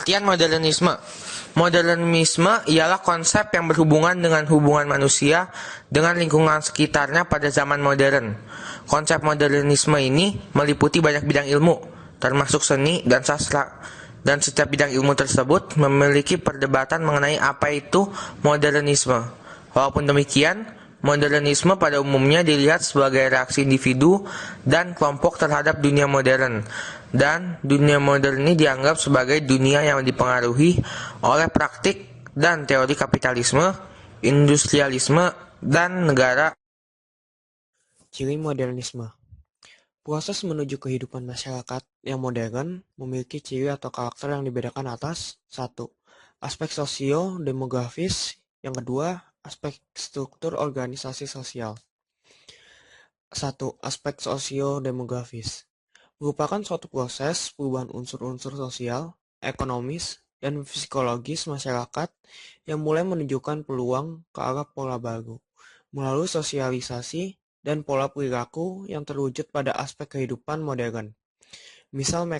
Pengertian modernisme. Modernisme ialah konsep yang berhubungan dengan hubungan manusia dengan lingkungan sekitarnya pada zaman modern. Konsep modernisme ini meliputi banyak bidang ilmu, termasuk seni dan sastra. Dan setiap bidang ilmu tersebut memiliki perdebatan mengenai apa itu modernisme. Walaupun demikian, modernisme pada umumnya dilihat sebagai reaksi individu dan kelompok terhadap dunia modern. Dan dunia modern ini dianggap sebagai dunia yang dipengaruhi oleh praktik dan teori kapitalisme, industrialisme, dan negara. Ciri modernisme. Proses menuju kehidupan masyarakat yang modern memiliki ciri atau karakter yang dibedakan atas 1. Aspek sosio-demografis. Yang kedua, aspek struktur organisasi sosial. 1. Aspek sosio-demografis merupakan suatu proses perubahan unsur-unsur sosial, ekonomis, dan psikologis masyarakat yang mulai menunjukkan peluang ke arah pola baru melalui sosialisasi dan pola perilaku yang terwujud pada aspek kehidupan modern. Misal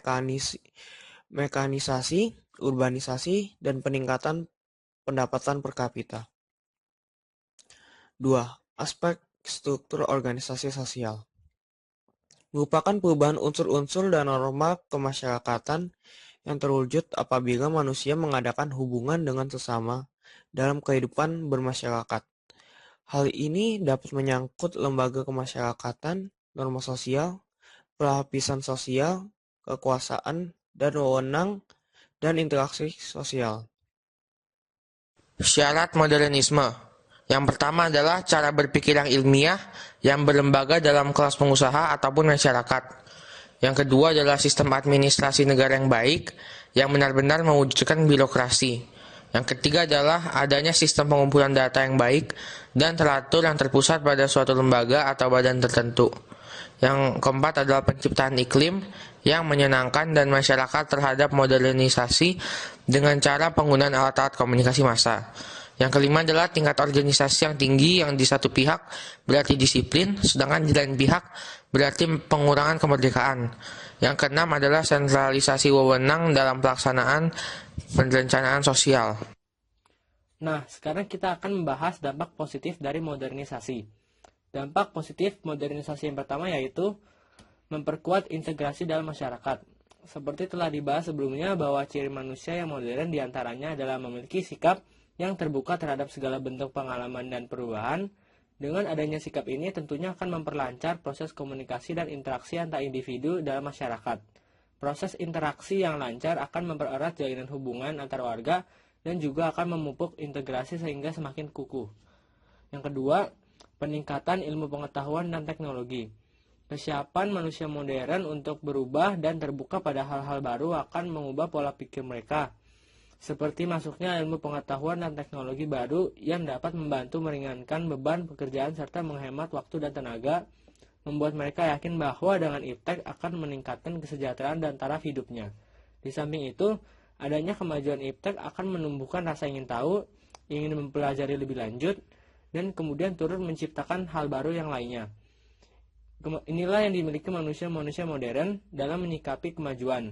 mekanisasi, urbanisasi, dan peningkatan pendapatan per kapita. 2. Aspek struktur organisasi sosial merupakan perubahan unsur-unsur dan norma kemasyarakatan yang terwujud apabila manusia mengadakan hubungan dengan sesama dalam kehidupan bermasyarakat. Hal ini dapat menyangkut lembaga kemasyarakatan, norma sosial, pelapisan sosial, kekuasaan, dan wewenang, dan interaksi sosial. Syarat modernisme. Yang pertama adalah cara berpikir yang ilmiah yang berlembaga dalam kelas pengusaha ataupun masyarakat. Yang kedua adalah sistem administrasi negara yang baik yang benar-benar mewujudkan birokrasi. Yang ketiga adalah adanya sistem pengumpulan data yang baik dan teratur yang terpusat pada suatu lembaga atau badan tertentu. Yang keempat adalah penciptaan iklim yang menyenangkan dan masyarakat terhadap modernisasi dengan cara penggunaan alat-alat komunikasi massa. Yang kelima adalah tingkat organisasi yang tinggi yang di satu pihak berarti disiplin, sedangkan di lain pihak berarti pengurangan kemerdekaan. Yang keenam adalah sentralisasi wewenang dalam pelaksanaan perencanaan sosial. Nah, sekarang kita akan membahas dampak positif dari modernisasi. Dampak positif modernisasi yang pertama yaitu memperkuat integrasi dalam masyarakat. Seperti telah dibahas sebelumnya bahwa ciri manusia yang modern diantaranya adalah memiliki sikap yang terbuka terhadap segala bentuk pengalaman dan perubahan. Dengan adanya sikap ini tentunya akan memperlancar proses komunikasi dan interaksi antar individu dalam masyarakat. Proses interaksi yang lancar akan mempererat jalinan hubungan antar warga dan juga akan memupuk integrasi sehingga semakin kukuh. Yang kedua, peningkatan ilmu pengetahuan dan teknologi. Kesiapan manusia modern untuk berubah dan terbuka pada hal-hal baru akan mengubah pola pikir mereka. Seperti masuknya ilmu pengetahuan dan teknologi baru yang dapat membantu meringankan beban pekerjaan serta menghemat waktu dan tenaga, membuat mereka yakin bahwa dengan iptek akan meningkatkan kesejahteraan dan taraf hidupnya. Di samping itu, adanya kemajuan iptek akan menumbuhkan rasa ingin tahu, ingin mempelajari lebih lanjut, dan kemudian turut menciptakan hal baru yang lainnya. Inilah yang dimiliki manusia-manusia modern dalam menyikapi kemajuan,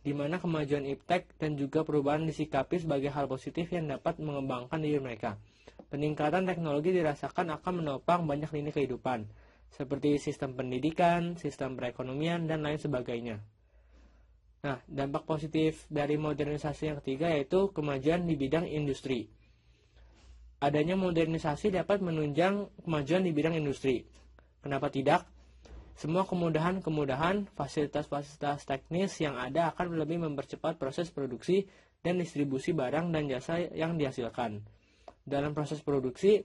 di mana kemajuan iptek dan juga perubahan disikapi sebagai hal positif yang dapat mengembangkan diri mereka. Peningkatan teknologi dirasakan akan menopang banyak lini kehidupan, seperti sistem pendidikan, sistem perekonomian, dan lain sebagainya. Nah, dampak positif dari modernisasi yang ketiga yaitu kemajuan di bidang industri. Adanya modernisasi dapat menunjang kemajuan di bidang industri. Kenapa tidak? Semua kemudahan, fasilitas-fasilitas teknis yang ada akan lebih mempercepat proses produksi dan distribusi barang dan jasa yang dihasilkan. Dalam proses produksi,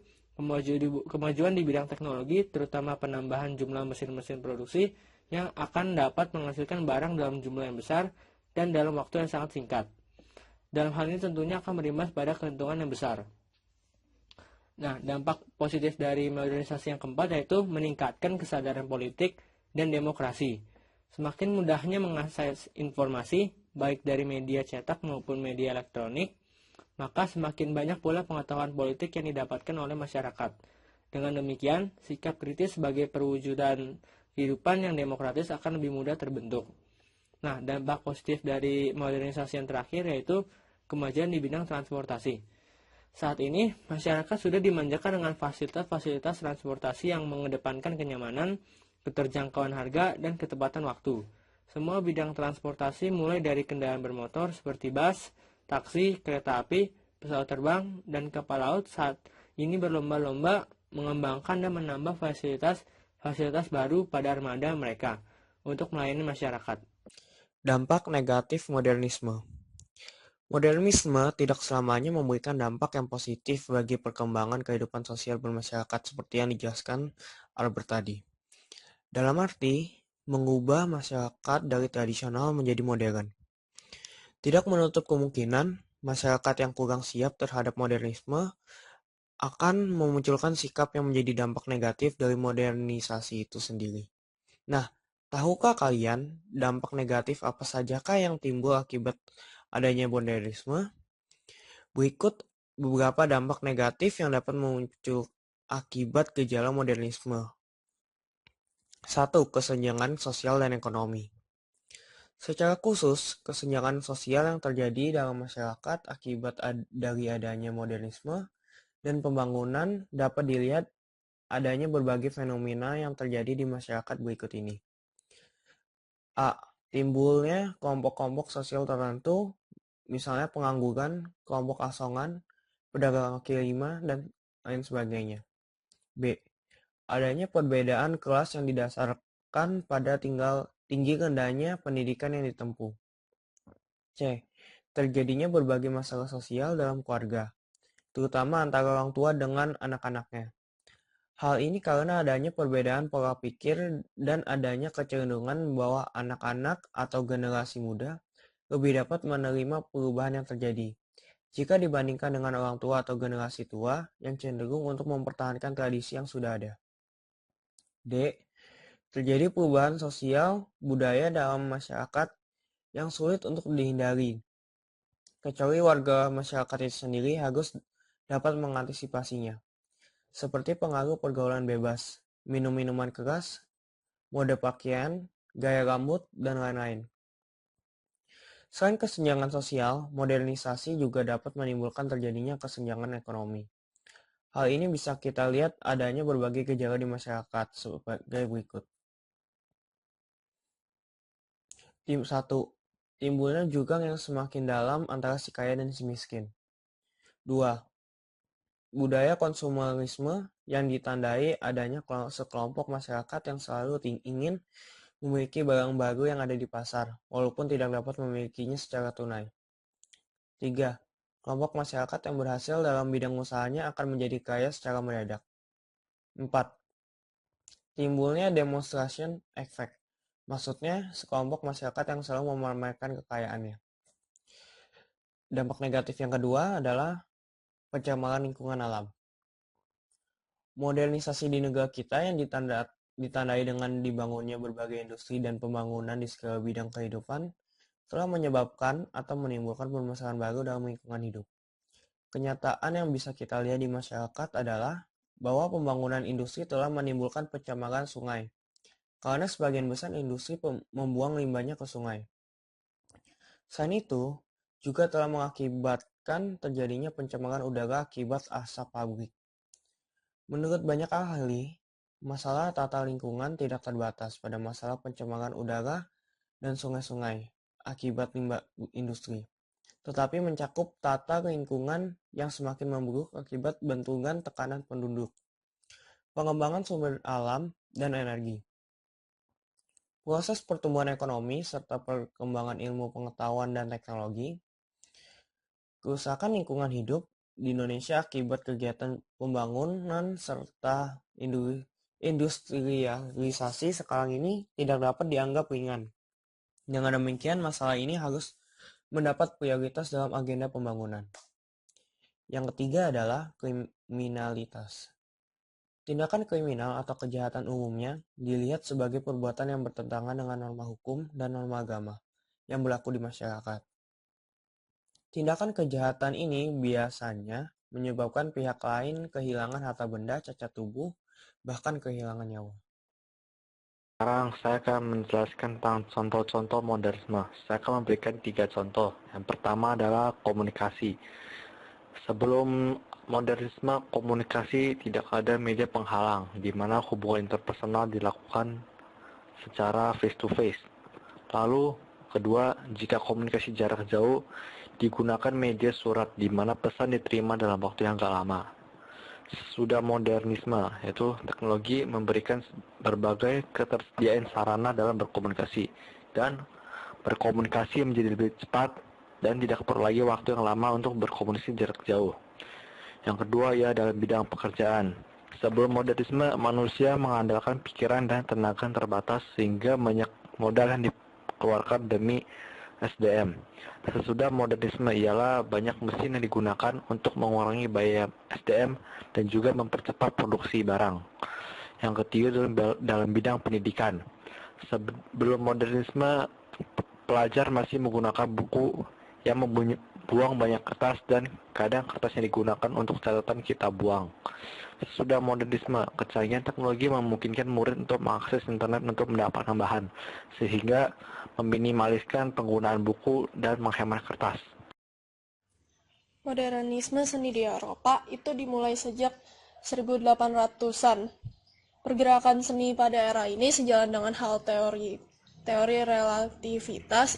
kemajuan di bidang teknologi, terutama penambahan jumlah mesin-mesin produksi yang akan dapat menghasilkan barang dalam jumlah yang besar dan dalam waktu yang sangat singkat. Dalam hal ini tentunya akan berimbas pada keuntungan yang besar. Nah, dampak positif dari modernisasi yang keempat yaitu meningkatkan kesadaran politik dan demokrasi. Semakin mudahnya mengakses informasi, baik dari media cetak maupun media elektronik, maka semakin banyak pula pengetahuan politik yang didapatkan oleh masyarakat. Dengan demikian, sikap kritis sebagai perwujudan kehidupan yang demokratis akan lebih mudah terbentuk. Nah, dampak positif dari modernisasi yang terakhir yaitu kemajuan di bidang transportasi. Saat ini, masyarakat sudah dimanjakan dengan fasilitas-fasilitas transportasi yang mengedepankan kenyamanan, keterjangkauan harga, dan ketepatan waktu. Semua bidang transportasi mulai dari kendaraan bermotor seperti bus, taksi, kereta api, pesawat terbang, dan kapal laut saat ini berlomba-lomba mengembangkan dan menambah fasilitas baru pada armada mereka untuk melayani masyarakat. Dampak negatif modernisme. Modernisme tidak selamanya memberikan dampak yang positif bagi perkembangan kehidupan sosial bermasyarakat seperti yang dijelaskan Albert tadi. Dalam arti, mengubah masyarakat dari tradisional menjadi modern. Tidak menutup kemungkinan masyarakat yang kurang siap terhadap modernisme akan memunculkan sikap yang menjadi dampak negatif dari modernisasi itu sendiri. Nah, tahukah kalian dampak negatif apa sajakah yang timbul akibat adanya modernisme? Berikut beberapa dampak negatif yang dapat muncul akibat gejala modernisme. 1. Kesenjangan sosial dan ekonomi. Secara khusus, kesenjangan sosial yang terjadi dalam masyarakat akibat dari adanya modernisme dan pembangunan dapat dilihat adanya berbagai fenomena yang terjadi di masyarakat berikut ini. A. Timbulnya kelompok-kelompok sosial tertentu, misalnya pengangguran, kelompok asongan, pedagang kaki lima, dan lain sebagainya. B. Adanya perbedaan kelas yang didasarkan pada tinggi rendahnya pendidikan yang ditempuh. C. Terjadinya berbagai masalah sosial dalam keluarga, terutama antara orang tua dengan anak-anaknya. Hal ini karena adanya perbedaan pola pikir dan adanya kecenderungan bahwa anak-anak atau generasi muda lebih dapat menerima perubahan yang terjadi jika dibandingkan dengan orang tua atau generasi tua yang cenderung untuk mempertahankan tradisi yang sudah ada. D. Terjadi perubahan sosial budaya dalam masyarakat yang sulit untuk dihindari, kecuali warga masyarakat itu sendiri harus dapat mengantisipasinya, seperti pengaruh pergaulan bebas, minum minuman keras, mode pakaian, gaya rambut, dan lain-lain. Selain kesenjangan sosial, modernisasi juga dapat menimbulkan terjadinya kesenjangan ekonomi. Hal ini bisa kita lihat adanya berbagai gejala di masyarakat sebagai berikut. 1. Timbulnya jurang yang semakin dalam antara si kaya dan si miskin. 2. Budaya konsumerisme yang ditandai adanya sekelompok masyarakat yang selalu ingin memiliki barang baru yang ada di pasar, walaupun tidak dapat memilikinya secara tunai. 3. Kelompok masyarakat yang berhasil dalam bidang usahanya akan menjadi kaya secara mendadak. 4. Timbulnya demonstration effect. Maksudnya, sekelompok masyarakat yang selalu memamerkan kekayaannya. Dampak negatif yang kedua adalah pencemaran lingkungan alam. Modernisasi di negara kita yang ditandai dengan dibangunnya berbagai industri dan pembangunan di segala bidang kehidupan telah menyebabkan atau menimbulkan permasalahan baru dalam lingkungan hidup. Kenyataan yang bisa kita lihat di masyarakat adalah bahwa pembangunan industri telah menimbulkan pencemaran sungai, karena sebagian besar industri membuang limbahnya ke sungai. Selain itu, juga telah mengakibatkan terjadinya pencemaran udara akibat asap pabrik. Menurut banyak ahli, masalah tata lingkungan tidak terbatas pada masalah pencemaran udara dan sungai-sungai akibat limbah industri, tetapi mencakup tata lingkungan yang semakin memburuk akibat benturan tekanan penduduk, pengembangan sumber alam, dan energi. Proses pertumbuhan ekonomi serta perkembangan ilmu pengetahuan dan teknologi, kerusakan lingkungan hidup di Indonesia akibat kegiatan pembangunan serta industrialisasi sekarang ini tidak dapat dianggap ringan. Dengan demikian, masalah ini harus mendapat prioritas dalam agenda pembangunan. Yang ketiga adalah kriminalitas. Tindakan kriminal atau kejahatan umumnya dilihat sebagai perbuatan yang bertentangan dengan norma hukum dan norma agama yang berlaku di masyarakat. Tindakan kejahatan ini biasanya menyebabkan pihak lain kehilangan harta benda, cacat tubuh, bahkan kehilangan nyawa. Sekarang saya akan menjelaskan tentang contoh-contoh modernisme. Saya akan memberikan 3 contoh. Yang pertama adalah komunikasi. Sebelum modernisme, komunikasi tidak ada media penghalang, di mana hubungan interpersonal dilakukan secara face-to-face. Lalu, kedua, jika komunikasi jarak jauh, digunakan media surat, di mana pesan diterima dalam waktu yang gak lama. Sesudah modernisme, yaitu teknologi memberikan berbagai ketersediaan sarana dalam berkomunikasi, dan berkomunikasi menjadi lebih cepat dan tidak perlu lagi waktu yang lama untuk berkomunikasi jarak jauh. Yang kedua ya dalam bidang pekerjaan. Sebelum modernisme, manusia mengandalkan pikiran dan tenaga yang terbatas sehingga banyak modal yang dikeluarkan demi SDM. Sesudah modernisme ialah banyak mesin yang digunakan untuk mengurangi biaya SDM dan juga mempercepat produksi barang. Yang ketiga dalam bidang pendidikan. Sebelum modernisme, pelajar masih menggunakan buku yang membuang banyak kertas dan kadang kertas yang digunakan untuk catatan kita buang. Sesudah modernisme, kecanggihan teknologi memungkinkan murid untuk mengakses internet untuk mendapatkan bahan, sehingga meminimaliskan penggunaan buku dan menghemat kertas. Modernisme seni di Eropa itu dimulai sejak 1800-an. Pergerakan seni pada era ini sejalan dengan hal teori relativitas,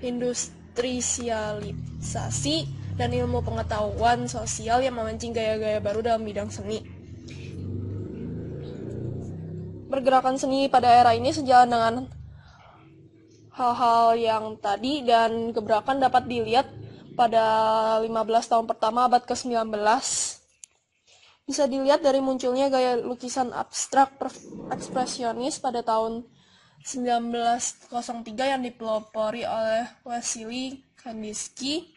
industrialisasi, dan ilmu pengetahuan sosial yang memancing gaya-gaya baru dalam bidang seni. Pergerakan seni pada era ini sejalan dengan hal-hal yang tadi, dan gebrakan dapat dilihat pada 15 tahun pertama abad ke-19. Bisa dilihat dari munculnya gaya lukisan abstrak ekspresionis pada tahun 1903 yang dipelopori oleh Wassily Kandinsky,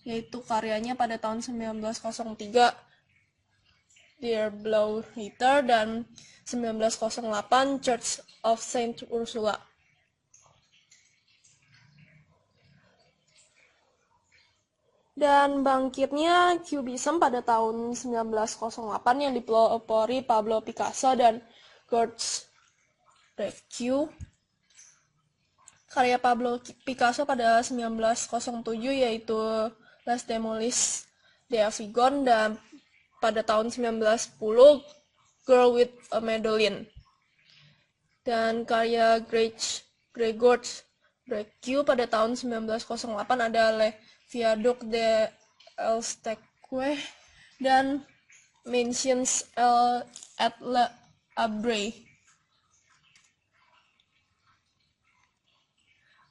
yaitu karyanya pada tahun 1903 Dear Blue Ritter dan 1908 Church of Saint Ursula. Dan bangkitnya Cubism pada tahun 1908 yang dipelopori Pablo Picasso dan Georges Braque. Karya Pablo Picasso pada 1907 yaitu Les Demoiselles d'Avignon, dan pada tahun 1910 Girl with a Mandolin. Dan karya Georges Braque pada tahun 1908 ada Le Viaduc de l'Estèque dan Mansions at Le Havre.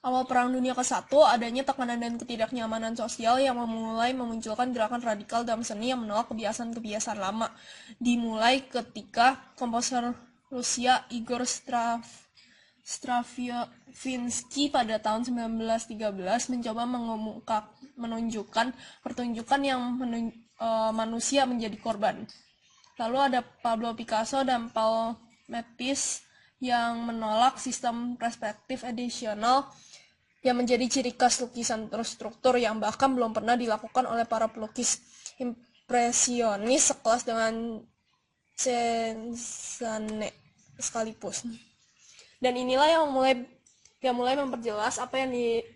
Awal Perang Dunia ke-1, adanya tekanan dan ketidaknyamanan sosial yang mulai memunculkan gerakan radikal dalam seni yang menolak kebiasaan-kebiasaan lama. Dimulai ketika komposer Rusia Igor Stravinsky pada tahun 1913 mencoba menunjukkan pertunjukan yang manusia menjadi korban. Lalu ada Pablo Picasso dan Paul Matisse yang menolak sistem perspektif additional yang menjadi ciri khas lukisan terstruktur yang bahkan belum pernah dilakukan oleh para pelukis impresionis sekelas dengan Cezanne sekalipun. Dan inilah yang mulai memperjelas apa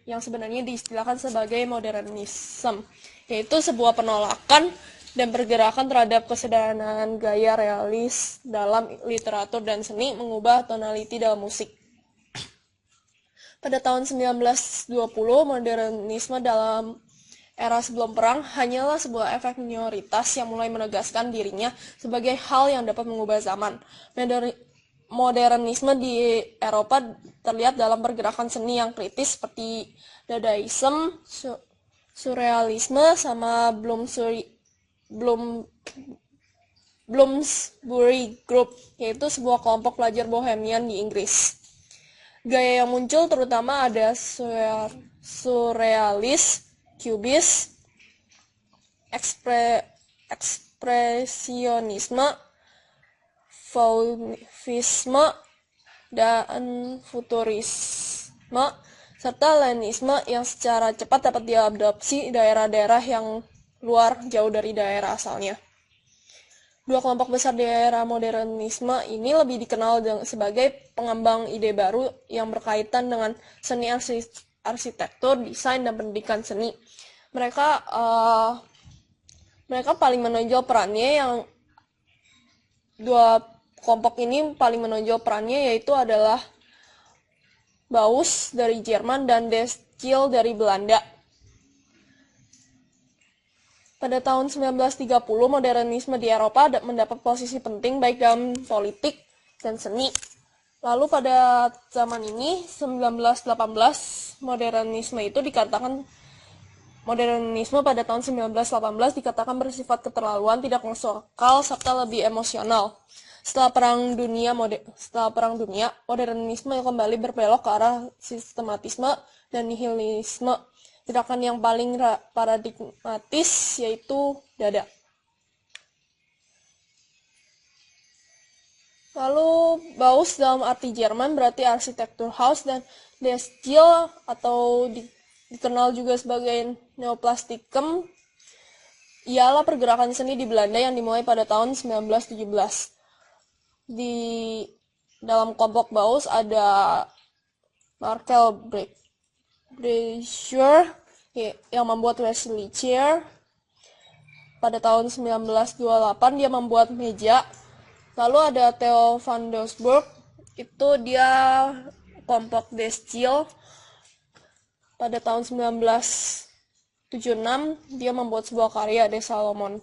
yang sebenarnya diistilahkan sebagai modernisme, yaitu sebuah penolakan dan pergerakan terhadap kesederhanaan gaya realis dalam literatur dan seni, mengubah tonality dalam musik. Pada tahun 1920, modernisme dalam era sebelum perang hanyalah sebuah efek minoritas yang mulai menegaskan dirinya sebagai hal yang dapat mengubah zaman. Modernisme di Eropa terlihat dalam pergerakan seni yang kritis seperti Dadaisme, Surrealisme, sama Bloomsbury Group, yaitu sebuah kelompok pelajar bohemian di Inggris. Gaya yang muncul terutama ada surrealis, cubis, ekspresionisme, fauvisme, dan futurisme, serta Leninisme yang secara cepat dapat diadopsi daerah-daerah yang luar jauh dari daerah asalnya. Dua kelompok besar di era modernisme ini lebih dikenal sebagai pengembang ide baru yang berkaitan dengan seni arsitektur, desain, dan pendidikan seni. Mereka paling menonjol perannya dua kelompok ini paling menonjol perannya yaitu adalah Bauhaus dari Jerman dan De Stijl dari Belanda. Pada tahun 1930, modernisme di Eropa mendapat posisi penting baik dalam politik dan seni. Lalu pada zaman ini, 1918, modernisme pada tahun 1918 dikatakan bersifat keterlaluan, tidak masuk akal, serta lebih emosional. Setelah Perang Dunia, modernisme kembali berbelok ke arah sistematisme dan nihilisme. Gerakan yang paling paradigmatis yaitu Dada. Lalu Bauhaus dalam arti Jerman berarti arsitektur Haus, dan De Stijl atau dikenal juga sebagai Neoplastikum ialah pergerakan seni di Belanda yang dimulai pada tahun 1917. Di dalam kelompok Bauhaus ada Marcel Breuer yang membuat Wesley Chair. Pada tahun 1928 dia membuat meja. Lalu ada Theo van Doesburg, itu dia kelompok De Stijl. Pada tahun 1976 dia membuat sebuah karya De Salomon.